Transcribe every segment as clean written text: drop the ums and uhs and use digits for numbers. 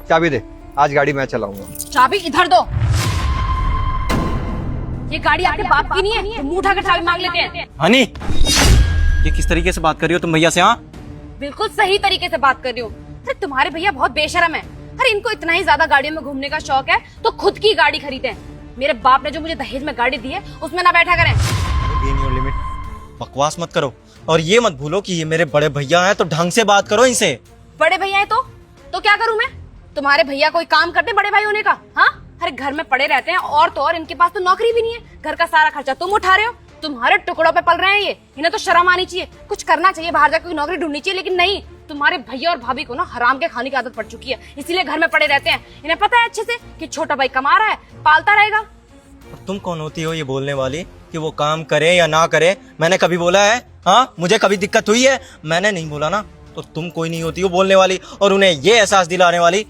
चाबी दे, आज गाड़ी मैं चलाऊंगा। चाबी इधर दो। ये गाड़ी आपके बाप की नहीं है, मुंह उठाकर चाबी मांग लेते हैं। हनी, ये किस तरीके से बात कर रही हो तुम भैया से? हाँ, बिल्कुल सही तरीके से बात कर रही हो। अरे तुम्हारे भैया बहुत बेशरम है। अरे इनको इतना ही ज्यादा गाड़ियों में घूमने का शौक है तो खुद की गाड़ी खरीदे। मेरे बाप ने जो मुझे दहेज में गाड़ी दी है उसमें ना बैठा करें। Be in your limit. बकवास मत करो और ये मत भूलो कि ये मेरे बड़े भैया हैं, तो ढंग से बात करो इनसे। बड़े भैया है तो क्या करूं मैं? तुम्हारे भैया कोई काम करते बड़े भाई होने का? हाँ, अरे घर में पड़े रहते हैं और तो और इनके पास तो नौकरी भी नहीं है। घर का सारा खर्चा तुम उठा रहे हो। तुम्हारे टुकड़ों पे पल रहे हैं ये। इन्हें तो शर्म आनी चाहिए, कुछ करना चाहिए, बाहर जाकर कोई नौकरी ढूंढनी चाहिए। लेकिन नहीं, तुम्हारे भैया और भाभी को ना हराम के खाने की आदत पड़ चुकी है, इसीलिए घर में पड़े रहते हैं। इन्हें पता है अच्छे से कि छोटा भाई कमा रहा है, पालता रहेगा। तुम कौन होती हो ये बोलने वाली कि वो काम करे या ना करे? मैंने कभी बोला है? हाँ, मुझे कभी दिक्कत हुई है? मैंने नहीं बोला ना, तो तुम कोई नहीं होती हो बोलने वाली और उन्हें ये एहसास दिलाने वाली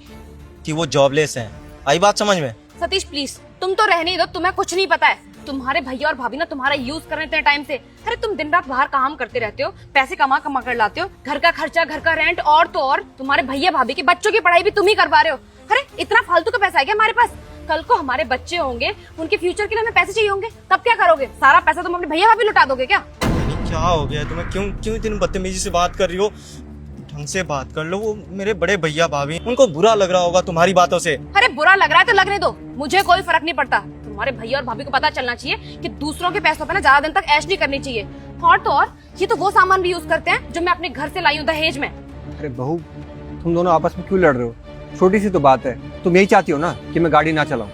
कि वो जॉबलेस हैं। आई बात समझ में? सतीश प्लीज, तुम तो रहने ही दो, तुम्हें कुछ नहीं पता है। तुम्हारे भैया और भाभी ना तुम्हारा यूज कर रहे थे टाइम से। अरे तुम दिन रात बाहर काम करते रहते हो, पैसे कमा कमा कर लाते हो, घर का खर्चा, घर का रेंट और तो और तुम्हारे भैया भाभी के बच्चों की पढ़ाई भी तुम ही करवा रहे हो। अरे इतना फालतू का पैसा है क्या हमारे पास? कल को हमारे बच्चे होंगे, उनके फ्यूचर के लिए हमें पैसे चाहिए होंगे, तब क्या करोगे? सारा पैसा तुम अपने भैया भाभी लुटा दोगे क्या? क्या हो गया तुम्हें? क्यों इतनी बदतमीजी से बात कर रही हो? ढंग से बात कर लो। वो मेरे बड़े भैया भाभी, उनको बुरा लग रहा होगा तुम्हारी बातों से। अरे बुरा लग रहा है तो लगने दो, मुझे कोई फर्क नहीं पड़ता। तुम्हारे भैया और भाभी को पता चलना चाहिए कि दूसरों के पैसों पे ना ज्यादा दिन तक ऐश नहीं करनी चाहिए। और तो और ये तो वो सामान भी यूज करते हैं जो मैं अपने घर से लाई हूँ दहेज में। अरे बहू, तुम दोनों आपस में क्यों लड़ रहे हो? छोटी सी तो बात है। तुम यही चाहती हो ना कि मैं गाड़ी ना चलाऊं?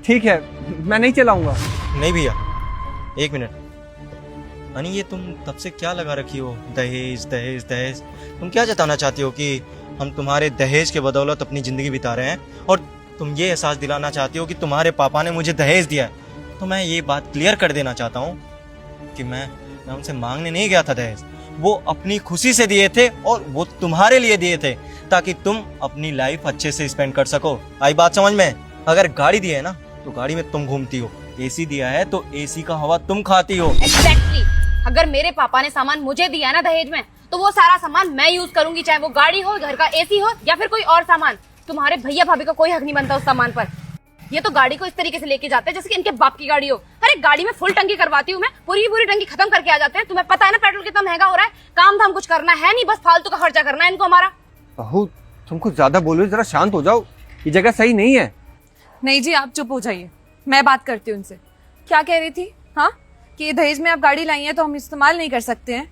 ठीक है, मैं नहीं चलाऊंगा। नहीं भैया, एक मिनट। हनी, ये तुम तब से क्या लगा रखी हो? दहेज दहेज दहेज। तुम क्या जताना चाहती हो कि हम तुम्हारे दहेज के बदौलत अपनी जिंदगी बिता रहे हैं और तुम ये एहसास दिलाना चाहती हो कि तुम्हारे पापा ने मुझे दहेज दिया है? तो मैं ये बात क्लियर कर देना चाहता हूँ कि मैं उनसे मांगने नहीं गया था दहेज। वो अपनी खुशी से दिए थे और वो तुम्हारे लिए दिए थे ताकि तुम अपनी लाइफ अच्छे से स्पेंड कर सको। आई बात समझ में? अगर गाड़ी दी है ना तो गाड़ी में तुम घूमती हो, एसी दिया है तो एसी का हवा तुम खाती हो। एग्जैक्टली। अगर मेरे पापा ने सामान मुझे दिया है ना दहेज में, तो वो सारा सामान मैं यूज करूंगी, चाहे वो गाड़ी हो, घर का एसी हो या फिर कोई और सामान। तुम्हारे भैया भाभी का कोई हक नहीं बनता उस सामान पर। ये तो गाड़ी को इस तरीके से लेके जाते हैं जैसे कि इनके बाप की गाड़ी हो। अरे गाड़ी में फुल टंकी करवाती हूँ मैं, पूरी पूरी टंकी खत्म करके आ जाते हैं। तुम्हें पता है ना पेट्रोल कितना महंगा हो रहा है। काम धाम कुछ करना है नहीं, बस फालतू का खर्चा करना है इनको हमारा। बहू, तुम कुछ ज्यादा बोल रही हो, जरा शांत हो जाओ। ये जगह सही नहीं है। नहीं जी, आप चुप हो जाइए, मैं बात करती हूँ उनसे। क्या कह रही थी? हाँ, कि ये दहेज में आप गाड़ी लाई हैं तो हम इस्तेमाल नहीं कर सकते हैं?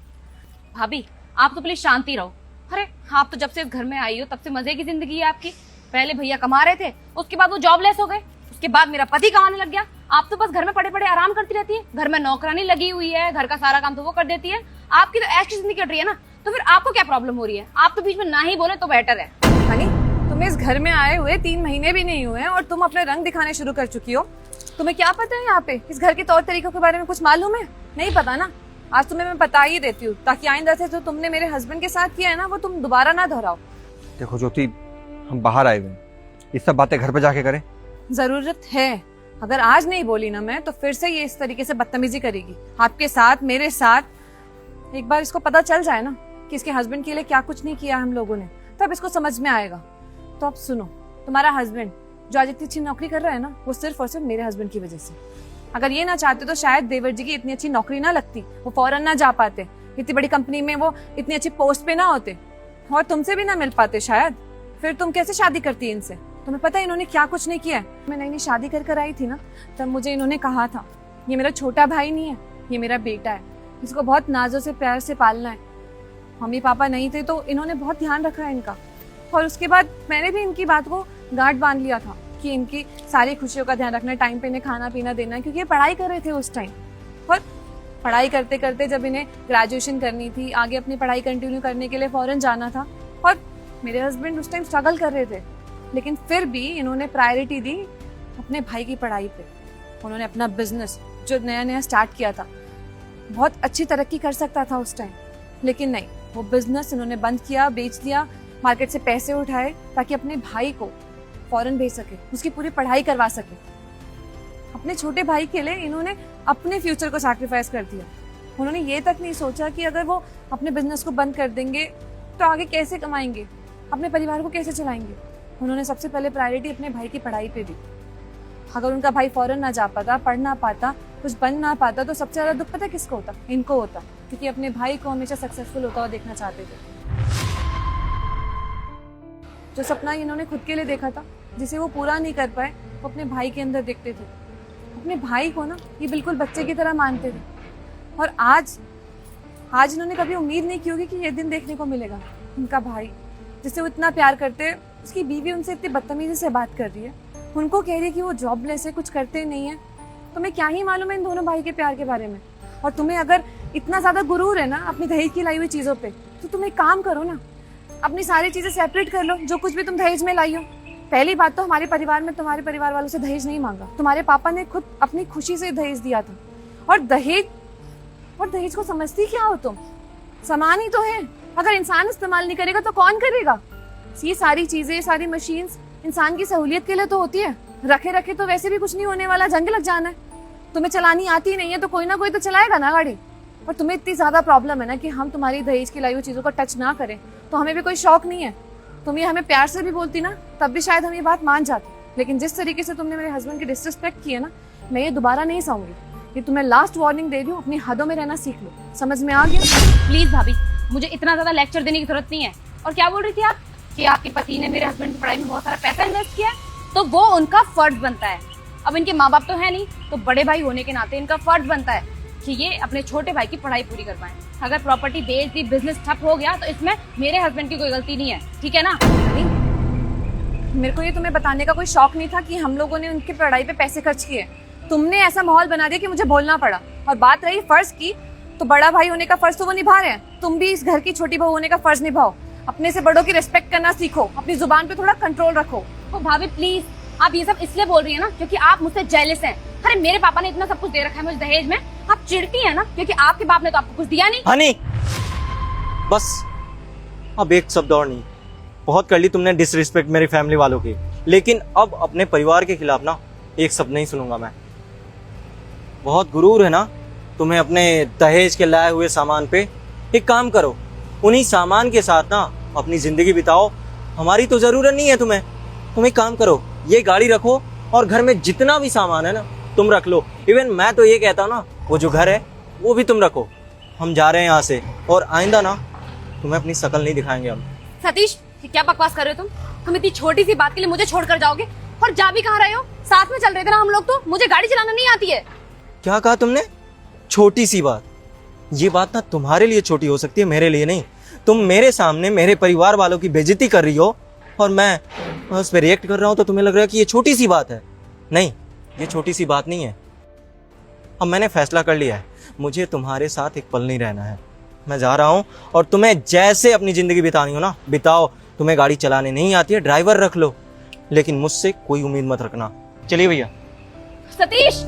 भाभी आप तो प्लीज शांति रहो। अरे आप तो जब से इस घर में आई हो तब से मजे की जिंदगी है आपकी। पहले भैया कमा रहे थे, उसके बाद वो जॉबलेस हो गए, उसके बाद मेरा पति कमाने लग गया। आप तो बस घर में पड़े पड़े आराम करती रहती है। घर में नौकरानी लगी हुई है, घर का सारा काम तो वो कर देती है। आपकी तो ऐश की जिंदगी कट रही है ना, तो फिर आपको क्या प्रॉब्लम हो रही है? आप तो बीच में ना ही बोले तो बेटर है। हनी, तुम्हें इस घर में आए हुए 3 महीने भी नहीं हुए हैं और तुम अपने रंग दिखाने शुरू कर चुकी हो। तुम्हें क्या पता है यहाँ पे इस घर के तौर तरीकों के बारे में कुछ मालूम है? नहीं पता ना? आज तुम्हें मैं बता ही देती हूँ ताकि आइंदा से जो तुमने मेरे हस्बैंड के साथ किया है ना वो तुम दोबारा ना दोहराओ। देखो ज्योति, हम बाहर आए हुए हैं, ये सब बातें घर पे जाके करें। जरूरत है। अगर आज नहीं बोली ना मैं तो फिर से ये इस तरीके से बदतमीजी करेगी आपके साथ, मेरे साथ। एक बार इसको पता चल जाए ना कि इसके हस्बैंड के लिए क्या कुछ नहीं किया हम लोगों ने, तब इसको समझ में आएगा। तो अब सुनो, तुम्हारा हस्बैंड जो आज इतनी अच्छी नौकरी कर रहा है ना, वो सिर्फ और सिर्फ मेरे हस्बैंड की वजह से। अगर ये ना चाहते तो शायद देवर जी की इतनी अच्छी नौकरी ना लगती, वो फौरन ना जा पाते, इतनी बड़ी कंपनी में वो इतनी अच्छी पोस्ट पे ना होते और तुमसे भी ना मिल पाते शायद। फिर तुम कैसे शादी करती इनसे? तुम्हें पता है इन्होंने क्या कुछ नहीं किया है? मैं नई नई शादी कर आई थी ना, तब मुझे इन्होंने कहा था ये मेरा छोटा भाई नहीं है, ये मेरा बेटा है, इसको बहुत नाजों से प्यार से पालना है। मम्मी पापा नहीं थे तो इन्होंने बहुत ध्यान रखा है इनका। और उसके बाद मैंने भी इनकी बात को गांठ बांध लिया था कि इनकी सारी खुशियों का ध्यान रखना, टाइम पे इन्हें खाना पीना देना है, क्योंकि ये पढ़ाई कर रहे थे उस टाइम। और पढ़ाई करते करते जब इन्हें ग्रेजुएशन करनी थी, आगे अपनी पढ़ाई कंटिन्यू करने के लिए फॉरेन जाना था, और मेरे हस्बैंड उस टाइम स्ट्रगल कर रहे थे, लेकिन फिर भी इन्होंने प्रायोरिटी दी अपने भाई की पढ़ाई पे। उन्होंने अपना बिजनेस जो नया नया स्टार्ट किया था, बहुत अच्छी तरक्की कर सकता था उस टाइम, लेकिन नहीं, वो बिजनेस इन्होंने बंद किया, बेच दिया, मार्केट से पैसे उठाए ताकि अपने भाई को फॉरेन भेज सके, उसकी पूरी पढ़ाई करवा सके। अपने छोटे भाई के लिए इन्होंने अपने फ्यूचर को सैक्रिफाइस कर दिया। उन्होंने ये तक नहीं सोचा कि अगर वो अपने बिजनेस को बंद कर देंगे तो आगे कैसे कमाएंगे, अपने परिवार को कैसे चलाएंगे। उन्होंने सबसे पहले प्रायोरिटी अपने भाई की पढ़ाई पे दी। अगर उनका भाई फॉरेन ना जा पाता, पढ़ ना पाता, कुछ बन ना पाता, तो सबसे ज्यादा दुख पता है किसको होता? इनको होता, क्योंकि अपने भाई को हमेशा सक्सेसफुल होता हुआ देखना चाहते थे। जो सपना इन्होंने खुद के लिए देखा था, जिसे वो पूरा नहीं कर पाए, वो अपने भाई के अंदर देखते थे। अपने भाई को ना ये बिल्कुल बच्चे की तरह मानते थे। और आज इन्होंने कभी उम्मीद नहीं की होगी कि ये दिन देखने को मिलेगा। उनका भाई जिसे वो इतना प्यार करते, उसकी बीवी उनसे इतनी बदतमीजी से बात कर रही है, उनको कह रही है कि वो जॉबलेस है, कुछ करते नहीं है। तुम्हें क्या ही मालूम है इन दोनों भाई के प्यार के बारे में? और तुम्हें अगर इतना ज्यादा गुरूर है ना अपनी दहेज की लाई हुई चीजों पे, तो तुम एक काम करो ना, अपनी सारी चीजें सेपरेट कर लो, जो कुछ भी तुम दहेज में लाई हो। पहली बात तो हमारे परिवार में तुम्हारे परिवार वालों से दहेज नहीं मांगा, तुम्हारे पापा ने खुद अपनी खुशी से दहेज दिया था। और दहेज को समझती क्या हो तुम? सामान ही तो है, अगर इंसान इस्तेमाल नहीं करेगा तो कौन करेगा? ये सारी चीजें, सारी मशीन्स इंसान की सहूलियत के लिए तो होती है, रखे रखे तो वैसे भी कुछ नहीं होने वाला, जंग लग जाना है। तुम्हें चलानी आती नहीं है तो कोई ना कोई तो चलाएगा ना गाड़ी। और तुम्हें इतनी ज्यादा प्रॉब्लम है ना कि हम तुम्हारी दहेज की लाई हुई चीजों को टच ना करें, तो हमें भी कोई शौक नहीं है। तुम ये हमें प्यार से भी बोलती ना, तब भी शायद हम ये बात मान जाते। लेकिन जिस तरीके से तुमने मेरे हस्बैंड की डिसरिस्पेक्ट की है ना, मैं ये दोबारा नहीं सहूंगी। ये तुम्हें लास्ट वार्निंग दे रही हूँ, अपनी हदों में रहना सीख लो। समझ में आ गया? प्लीज भाभी, मुझे इतना ज्यादा लेक्चर देने की जरूरत नहीं है। और क्या बोल रही थी आप कि आपके पति ने मेरे हस्बैंड की पढ़ाई में बहुत सारा पैसा इन्वेस्ट किया है, तो वो उनका फर्ज बनता है। अब इनके माँ बाप तो है नहीं, तो बड़े भाई होने के नाते इनका फर्ज बनता है कि ये अपने छोटे भाई की पढ़ाई पूरी कर पाए। अगर प्रॉपर्टी बेच दी, बिजनेस ठप हो गया, तो इसमें मेरे हस्बैंड की कोई गलती नहीं है, ठीक है ना? मेरे को ये तुम्हें बताने का कोई शौक नहीं था कि हम लोगों ने उनकी पढ़ाई पे पैसे खर्च किए। तुमने ऐसा माहौल बना दिया कि मुझे बोलना पड़ा। और बात रही फर्ज की, तो बड़ा भाई होने का फर्ज तो वो निभा रहे हैं, तुम भी इस घर की छोटी बहू होने का फर्ज निभाओ। अपने से बड़ों की रिस्पेक्ट करना सीखो, अपनी जुबान पे थोड़ा कंट्रोल रखो। ओ भाभी प्लीज, आप ये सब इसलिए बोल रही है ना क्योंकि आप मुझसे जेलस हैं। अरे मेरे पापा ने इतना सब कुछ दे रखा है मुझे दहेज में, आप चिढ़ती है ना क्योंकि आपके बाप ने तो आपको कुछ दिया नहीं। हनी, बस अब एक शब्द और नहीं। बहुत कर ली तुमने डिसरिस्पेक्ट मेरी फैमिली वालों की, लेकिन अब अपने परिवार के खिलाफ ना एक शब्द नहीं सुनूंगा मैं। बहुत गुरूर है ना तुम्हें अपने दहेज के लाए हुए सामान पे। एक काम करो, उन्हीं सामान के साथ ना अपनी जिंदगी बिताओ। हमारी तो जरूरत नहीं है तुम्हें। तुम एक काम करो, ये गाड़ी रखो और घर में जितना भी सामान है ना तुम रख लो। इवन मैं तो ये कहता हूँ ना, वो जो घर है वो भी तुम रखो। हम जा रहे हैं यहाँ से, और आइंदा ना तुम्हें अपनी शक्ल नहीं दिखाएंगे हम। सतीश, ये क्या बकवास कर रहे हो तुम इतनी छोटी सी बात के लिए मुझे छोड़कर जाओगे? और जा भी कहाँ रहे हो? साथ में चल रहे थे ना हम लोग, तो मुझे गाड़ी चलाना नहीं आती है। क्या कहा तुमने? छोटी सी बात? ये बात ना तुम्हारे लिए छोटी हो सकती है, मेरे लिए नहीं। तुम मेरे सामने मेरे परिवार वालों की बेइज्जती कर रही हो और मैं उस पर रिएक्ट कर रहा हूं, तो तुम्हें लग रहा है कि ये छोटी सी बात है। नहीं, ये छोटी सी बात नहीं है। अब मैंने फैसला कर लिया है, मुझे तुम्हारे साथ एक पल नहीं रहना है। मैं जा रहा हूं, और तुम्हें जैसे अपनी जिंदगी बितानी हो ना बिताओ। तुम्हें गाड़ी चलाने नहीं आती है, ड्राइवर रख लो, लेकिन मुझसे कोई उम्मीद मत रखना। चलिए भैया। सतीश,